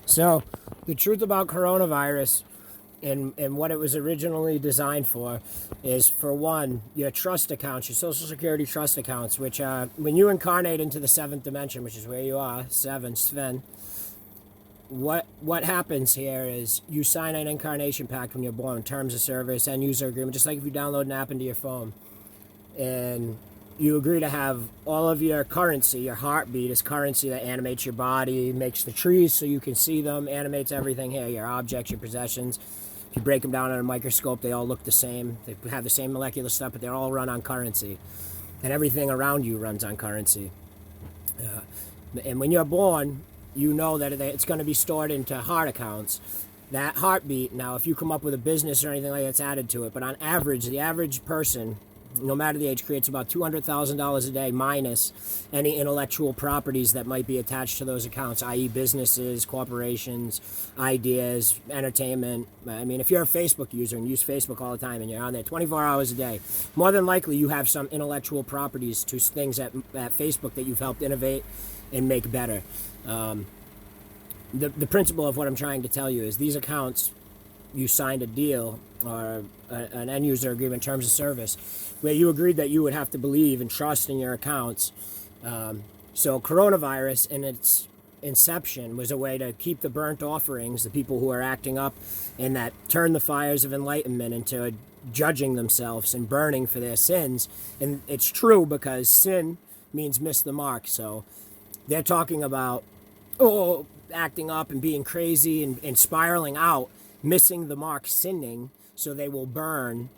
So, the truth about coronavirus and what it was originally designed for is, for one, your trust accounts, your Social Security trust accounts, which when you incarnate into the seventh dimension, which is where you are, seven, Sven, what happens here is you sign an incarnation pact when you're born, terms of service, end user agreement, just like if you download an app into your phone. And you agree to have all of your currency, your heartbeat is currency that animates your body, makes the trees so you can see them, animates everything here, your objects, your possessions. If you break them down on a microscope, they all look the same. They have the same molecular stuff, but they're all run on currency. And everything around you runs on currency. And when you're born, you know that it's going to be stored into heart accounts. That heartbeat, now if you come up with a business or anything like that's added to it, but on average, the average person, no matter the age, creates about $200,000 a day minus any intellectual properties that might be attached to those accounts, i.e. businesses, corporations, ideas, entertainment. I mean, if you're a Facebook user and use Facebook all the time and you're on there 24 hours a day, more than likely you have some intellectual properties to things at Facebook that you've helped innovate and make better. The principle of what I'm trying to tell you is these accounts, you signed a deal or an end user agreement, terms of service, where you agreed that you would have to believe and trust in your accounts. So coronavirus in its inception was a way to keep the burnt offerings, the people who are acting up and that turn the fires of enlightenment into judging themselves and burning for their sins. And it's true because sin means miss the mark. So they're talking about, acting up and being crazy and spiraling out, missing the mark, sinning, so they will burn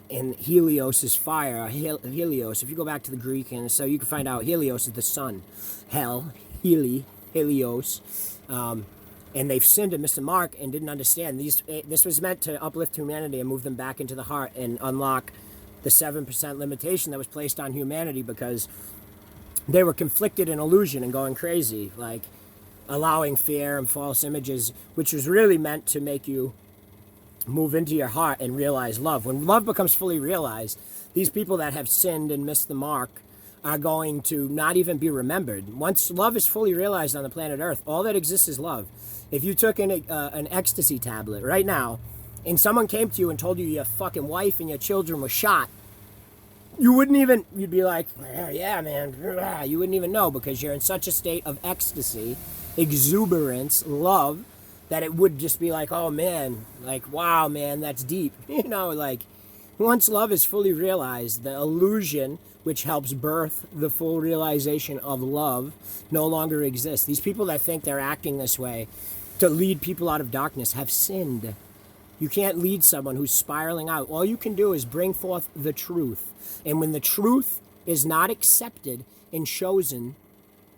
in Helios's fire. Helios, if you go back to the Greek, and so you can find out Helios is the sun. Hell, Helios. And they've sinned and missed the mark and didn't understand. This was meant to uplift humanity and move them back into the heart and unlock the 7% limitation that was placed on humanity because they were conflicted in illusion and going crazy, like allowing fear and false images, which was really meant to make you move into your heart and realize love. When love becomes fully realized, these people that have sinned and missed the mark are going to not even be remembered. Once love is fully realized on the planet Earth, all that exists is love. If you took an ecstasy tablet right now and someone came to you and told you your fucking wife and your children were shot, you'd be like, yeah, man, you wouldn't even know because you're in such a state of ecstasy, exuberance, love, that it would just be like, oh man, like, wow, man, that's deep. Like, once love is fully realized, the illusion which helps birth the full realization of love no longer exists. These people that think they're acting this way to lead people out of darkness have sinned. You can't lead someone who's spiraling out. All you can do is bring forth the truth. And when the truth is not accepted and chosen,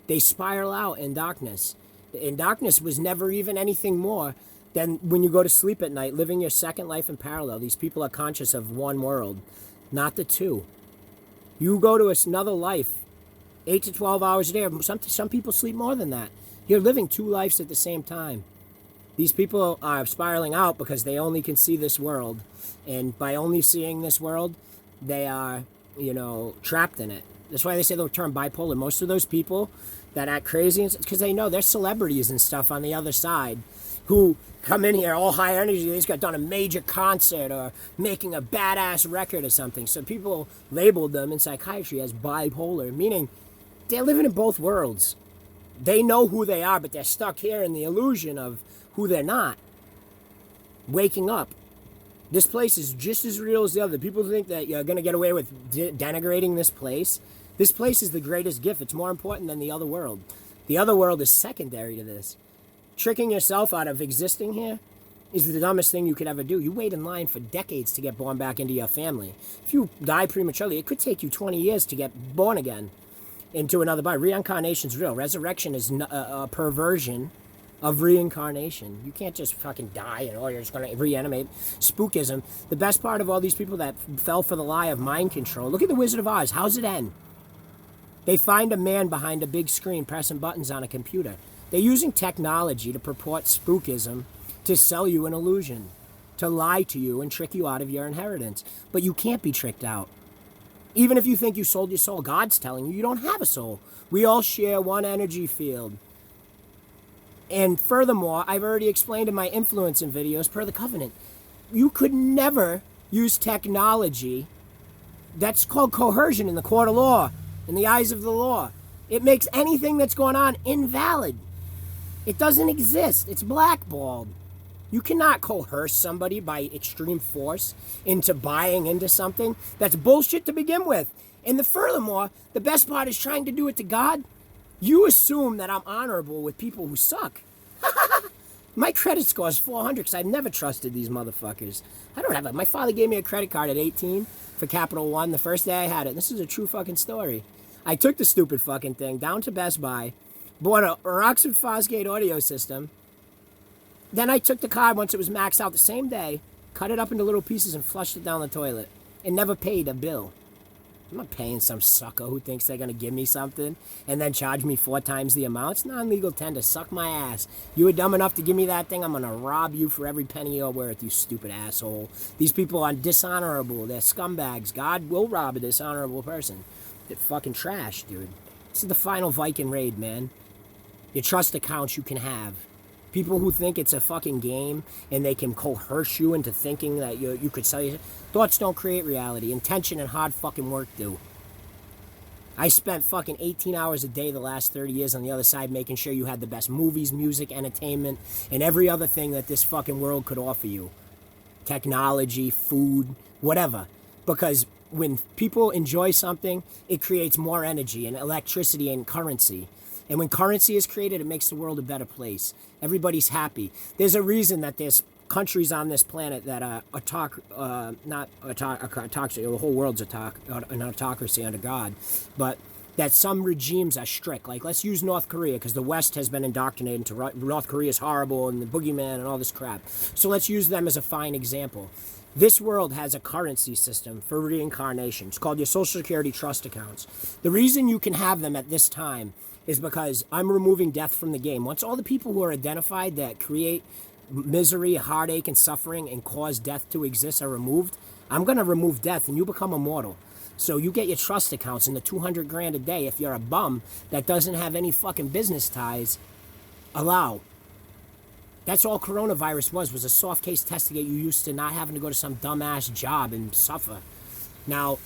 they spiral out in darkness. And darkness was never even anything more than when you go to sleep at night, living your second life in parallel. These people are conscious of one world, not the two. You go to another life, 8 to 12 hours a day. Some people sleep more than that. You're living two lives at the same time. These people are spiraling out because they only can see this world. And by only seeing this world, they are, trapped in it. That's why they say the term bipolar. Most of those people that act crazy, it's because they know they're celebrities and stuff on the other side who come in here all high energy. They just got done a major concert or making a badass record or something. So people labeled them in psychiatry as bipolar, meaning they're living in both worlds. They know who they are, but they're stuck here in the illusion of who they're not. Waking up. This place is just as real as the other. People think that you're going to get away with denigrating this place. This place is the greatest gift. It's more important than the other world. The other world is secondary to this. Tricking yourself out of existing here is the dumbest thing you could ever do. You wait in line for decades to get born back into your family. If you die prematurely, it could take you 20 years to get born again into another body. Reincarnation is real. Resurrection is a perversion of reincarnation. You can't just fucking die and you're just going to reanimate. Spookism. The best part of all these people that fell for the lie of mind control, look at the Wizard of Oz. How's it end? They find a man behind a big screen pressing buttons on a computer. They're using technology to purport spookism to sell you an illusion, to lie to you and trick you out of your inheritance. But you can't be tricked out. Even if you think you sold your soul, God's telling you you don't have a soul. We all share one energy field. And furthermore, I've already explained in my influencing videos, per the covenant, you could never use technology. That's called coercion in the court of law, in the eyes of the law. It makes anything that's going on invalid. It doesn't exist. It's blackballed. You cannot coerce somebody by extreme force into buying into something. That's bullshit to begin with. And furthermore, the best part is trying to do it to God. You assume that I'm honorable with people who suck. My credit score is 400 because I've never trusted these motherfuckers. I don't have it. My father gave me a credit card at 18 for Capital One the first day I had it. This is a true fucking story. I took the stupid fucking thing down to Best Buy, bought a Roxford Fosgate audio system. Then I took the card once it was maxed out the same day, cut it up into little pieces and flushed it down the toilet, and never paid a bill. I'm not paying some sucker who thinks they're going to give me something and then charge me 4 times the amount. It's non-legal tender. Suck my ass. You were dumb enough to give me that thing, I'm going to rob you for every penny you're worth, you stupid asshole. These people are dishonorable. They're scumbags. God will rob a dishonorable person. They're fucking trash, dude. This is the final Viking raid, man. Your trust accounts you can have. People who think it's a fucking game and they can coerce you into thinking that you could sell your... Thoughts don't create reality. Intention and hard fucking work do. I spent fucking 18 hours a day the last 30 years on the other side making sure you had the best movies, music, entertainment, and every other thing that this fucking world could offer you. Technology, food, whatever. Because when people enjoy something, it creates more energy and electricity and currency. And when currency is created, it makes the world a better place. Everybody's happy. There's a reason that there's countries on this planet that are autocracy. The whole world's an autocracy under God. But that some regimes are strict. Like, let's use North Korea, because the West has been indoctrinated into North Korea's horrible and the boogeyman and all this crap. So let's use them as a fine example. This world has a currency system for reincarnation. It's called your Social Security trust accounts. The reason you can have them at this time is because I'm removing death from the game. Once all the people who are identified that create misery, heartache, and suffering and cause death to exist are removed, I'm going to remove death and you become immortal. So you get your trust accounts in the 200 grand a day. If you're a bum that doesn't have any fucking business ties, allow. That's all coronavirus was a soft case test to get you used to not having to go to some dumbass job and suffer. Now,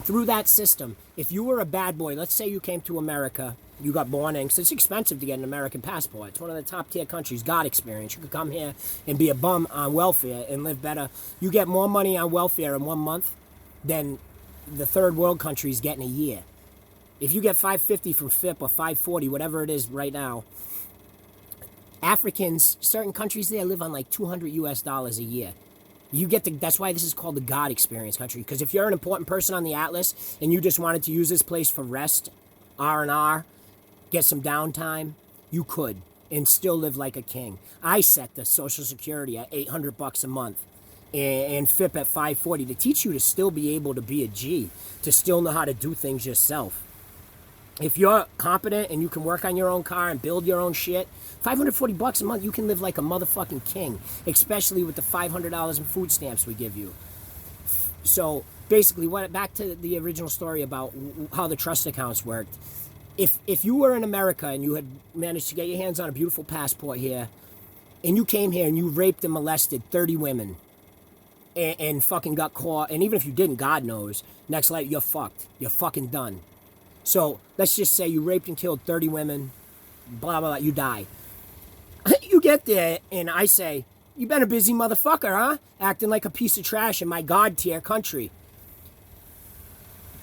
through that system, if you were a bad boy, let's say you came to America, you got born in, because it's expensive to get an American passport. It's one of the top tier countries, God experience. You could come here and be a bum on welfare and live better. You get more money on welfare in 1 month than the third world countries get in a year. If you get $550 from FIP or $540, whatever it is right now, Africans, certain countries there live on like $200 a year. You get that's why this is called the God experience country. Because if you're an important person on the Atlas and you just wanted to use this place for rest, R&R, get some downtime, you could and still live like a king. I set the Social Security at $800 a month and FIP at $540 to teach you to still be able to be a G, to still know how to do things yourself. If you're competent and you can work on your own car and build your own shit, $540 a month, you can live like a motherfucking king, especially with the $500 in food stamps we give you. So basically, back to the original story about how the trust accounts worked. If you were in America and you had managed to get your hands on a beautiful passport here, and you came here and you raped and molested 30 women, and fucking got caught, and even if you didn't, God knows, next life, you're fucked. You're fucking done. So let's just say you raped and killed 30 women, blah, blah, blah, you die. You get there, and I say, you been a busy motherfucker, huh? Acting like a piece of trash in my God tier country.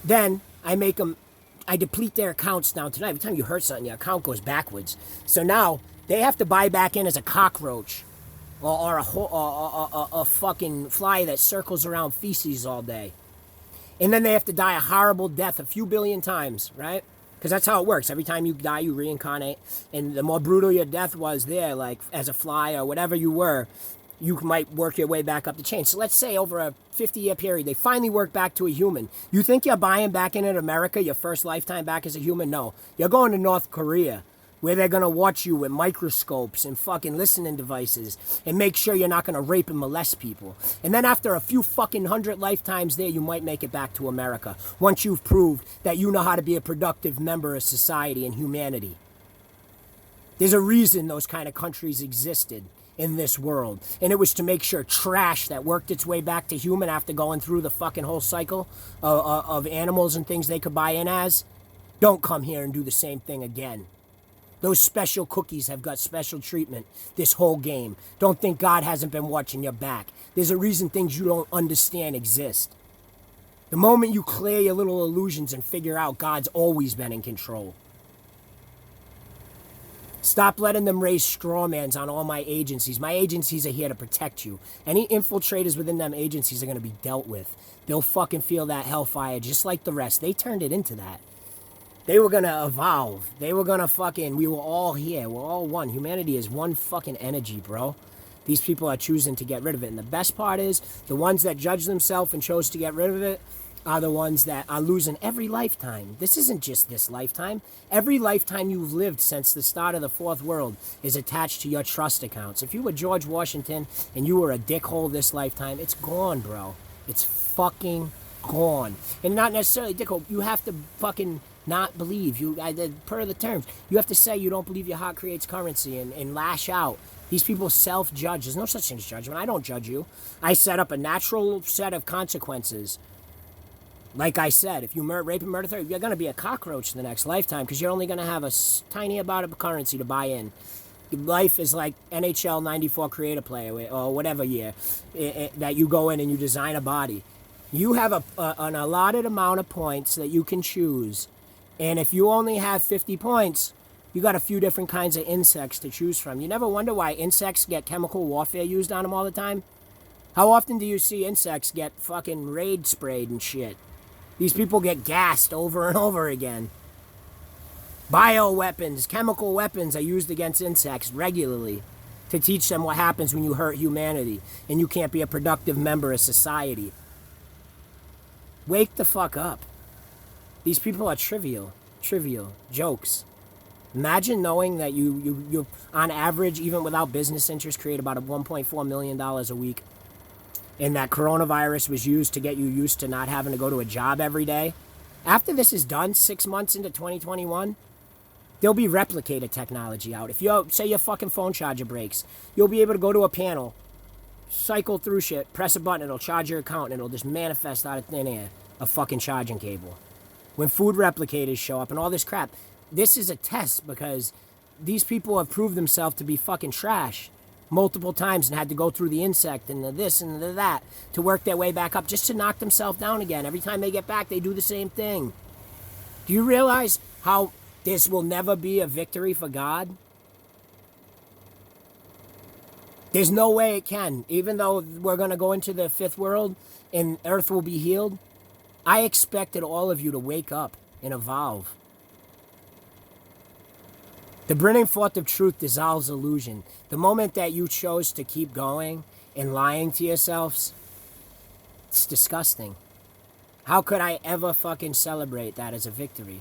Then I deplete their accounts down tonight. Every time you hurt something, your account goes backwards. So now they have to buy back in as a cockroach or a fucking fly that circles around feces all day. And then they have to die a horrible death a few billion times, right? Because that's how it works. Every time you die, you reincarnate. And the more brutal your death was there, like as a fly or whatever you were, you might work your way back up the chain. So let's say over a 50-year period, they finally work back to a human. You think you're buying back in America, your first lifetime back as a human? No. You're going to North Korea, where they're going to watch you with microscopes and fucking listening devices and make sure you're not going to rape and molest people. And then after a few fucking 100 lifetimes there, you might make it back to America, once you've proved that you know how to be a productive member of society and humanity. There's a reason those kind of countries existed in this world. And it was to make sure trash that worked its way back to human after going through the fucking whole cycle of animals and things they could buy in as, don't come here and do the same thing again. Those special cookies have got special treatment this whole game. Don't think God hasn't been watching your back. There's a reason things you don't understand exist. The moment you clear your little illusions and figure out God's always been in control. Stop letting them raise strawmans on all my agencies. My agencies are here to protect you. Any infiltrators within them agencies are going to be dealt with. They'll fucking feel that hellfire just like the rest. They turned it into that. They were going to evolve. They were going to fucking... We were all here. We're all one. Humanity is one fucking energy, bro. These people are choosing to get rid of it. And the best part is, the ones that judge themselves and chose to get rid of it are the ones that are losing every lifetime. This isn't just this lifetime. Every lifetime you've lived since the start of the fourth world is attached to your trust accounts. If you were George Washington and you were a dickhole this lifetime, it's gone, bro. It's fucking gone. And not necessarily dickhole. You have to fucking not believe. Per the terms, you have to say you don't believe your heart creates currency and lash out. These people self-judge. There's no such thing as judgment. I don't judge you. I set up a natural set of consequences. Like I said, if you rape and murder, you're going to be a cockroach the next lifetime because you're only going to have a tiny amount of currency to buy in. Life is like NHL 94 creator player or whatever year that you go in and you design a body. You have an allotted amount of points that you can choose. And if you only have 50 points, you got a few different kinds of insects to choose from. You never wonder why insects get chemical warfare used on them all the time? How often do you see insects get fucking raid sprayed and shit? These people get gassed over and over again. Bioweapons, chemical weapons are used against insects regularly to teach them what happens when you hurt humanity and you can't be a productive member of society. Wake the fuck up. These people are trivial jokes. Imagine knowing that you on average, even without business interests, create about $1.4 million a week. And that coronavirus was used to get you used to not having to go to a job every day. After this is done, 6 months into 2021, there'll be replicated technology out. If you say your fucking phone charger breaks, you'll be able to go to a panel, cycle through shit, press a button, it'll charge your account, and it'll just manifest out of thin air a fucking charging cable. When food replicators show up and all this crap, this is a test because these people have proved themselves to be fucking trash multiple times and had to go through the insect and the this and the that to work their way back up just to knock themselves down again. Every time they get back, they do the same thing. Do you realize how this will never be a victory for God? There's no way it can. Even though we're going to go into the fifth world and Earth will be healed, I expected all of you to wake up and evolve. The burning forth of truth dissolves illusion. The moment that you chose to keep going and lying to yourselves, it's disgusting. How could I ever fucking celebrate that as a victory?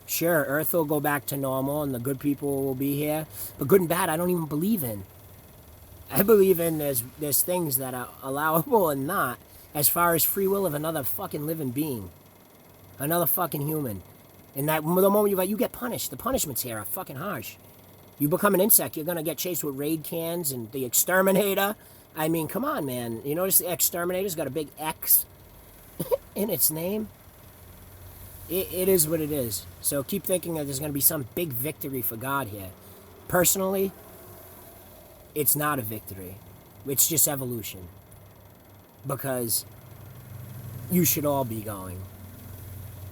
Sure, Earth will go back to normal and the good people will be here, but good and bad I don't even believe in. I believe in there's things that are allowable and not, as far as free will of another fucking living being. Another fucking human. And that the moment you get punished. The punishments here are fucking harsh. You become an insect, you're gonna get chased with raid cans and the exterminator. I mean, come on, man. You notice the exterminator's got a big X in its name? It is what it is. So keep thinking that there's gonna be some big victory for God here. Personally, it's not a victory. It's just evolution. Because you should all be going.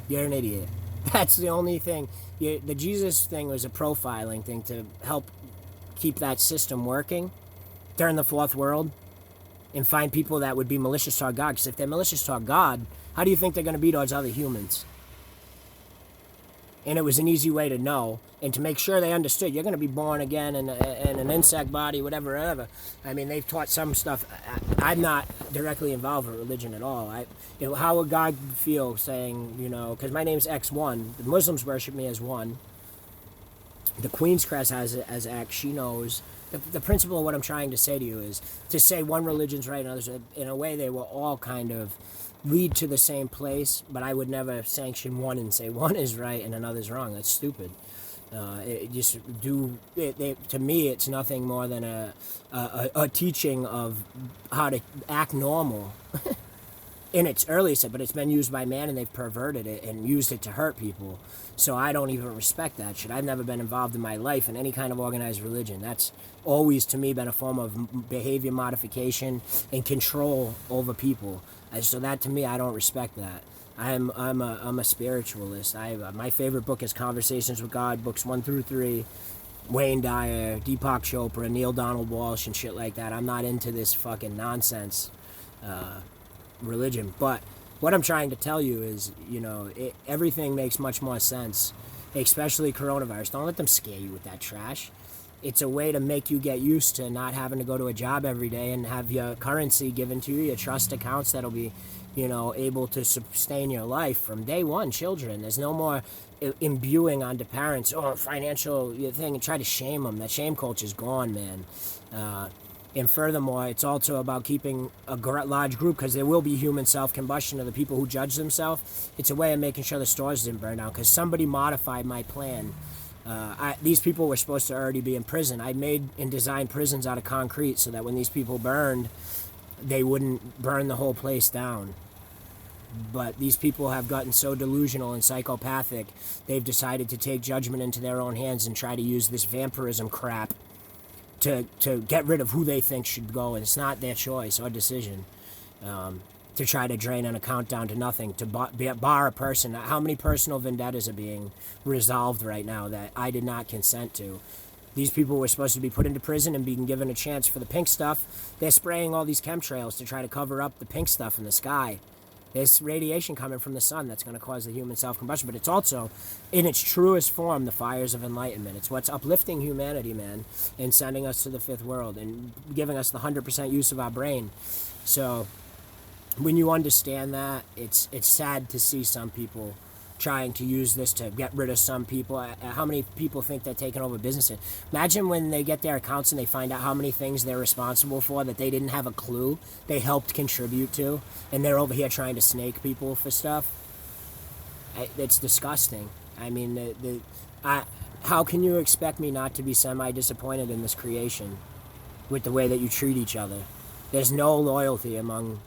You're an idiot. That's the only thing. The Jesus thing was a profiling thing to help keep that system working during the fourth world and find people that would be malicious to our God. Because if they're malicious to our God, how do you think they're going to be towards other humans? And it was an easy way to know and to make sure they understood. You're going to be born again in an insect body, whatever. I mean, they've taught some stuff. I'm not directly involved with religion at all. How would God feel saying, because my name's X1. The Muslims worship me as one. The Queen's Crest has it as X. She knows. The principle of what I'm trying to say to you is to say one religion's right and others, in a way, they will all kind of lead to the same place, but I would never sanction one and say one is right and another's wrong. That's stupid. To me, it's nothing more than a teaching of how to act normal in its earliest, but it's been used by man and they've perverted it and used it to hurt people. So I don't even respect that shit. I've never been involved in my life in any kind of organized religion. That's always to me been a form of behavior modification and control over people. And so that to me, I don't respect that. I'm a spiritualist. My favorite book is Conversations with God, books 1 through 3. Wayne Dyer, Deepak Chopra, Neil Donald Walsh, and shit like that. I'm not into this fucking nonsense religion. But what I'm trying to tell you is, everything makes much more sense, especially coronavirus. Don't let them scare you with that trash. It's a way to make you get used to not having to go to a job every day and have your currency given to you, your trust accounts that'll be, able to sustain your life from day one. Children, there's no more imbuing onto parents, financial thing, and try to shame them. That shame culture's gone, man. And furthermore, it's also about keeping a large group, because there will be human self-combustion of the people who judge themselves. It's a way of making sure the stores didn't burn down, because somebody modified my plan. These people were supposed to already be in prison. I made and designed prisons out of concrete so that when these people burned, they wouldn't burn the whole place down. But these people have gotten so delusional and psychopathic, they've decided to take judgment into their own hands and try to use this vampirism crap to get rid of who they think should go, and it's not their choice or decision. To try to drain an account down to nothing, to bar a person. How many personal vendettas are being resolved right now that I did not consent to? These people were supposed to be put into prison and being given a chance for the pink stuff. They're spraying all these chemtrails to try to cover up the pink stuff in the sky. There's radiation coming from the sun that's going to cause the human self-combustion, but it's also, in its truest form, the fires of enlightenment. It's what's uplifting humanity, man, and sending us to the fifth world and giving us the 100% use of our brain. So when you understand that, it's sad to see some people trying to use this to get rid of some people. How many people think they're taking over businesses? Imagine when they get their accounts and they find out how many things they're responsible for that they didn't have a clue they helped contribute to, and they're over here trying to snake people for stuff. It's disgusting. I mean, how can you expect me not to be semi-disappointed in this creation with the way that you treat each other? There's no loyalty among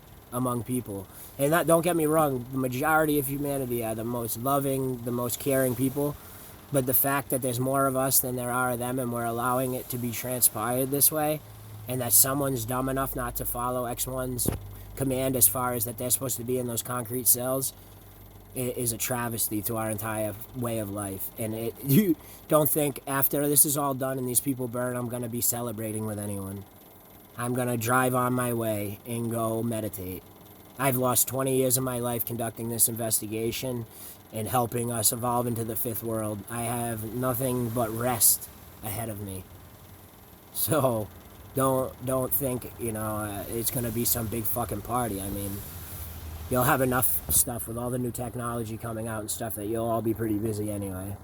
people. And don't get me wrong, the majority of humanity are the most loving, the most caring people. But the fact that there's more of us than there are of them, and we're allowing it to be transpired this way, and that someone's dumb enough not to follow X1's command as far as that they're supposed to be in those concrete cells, is a travesty to our entire way of life. And you don't think after this is all done and these people burn, I'm going to be celebrating with anyone. I'm going to drive on my way and go meditate. I've lost 20 years of my life conducting this investigation and helping us evolve into the fifth world. I have nothing but rest ahead of me. So don't think, it's going to be some big fucking party. I mean, you'll have enough stuff with all the new technology coming out and stuff that you'll all be pretty busy anyway.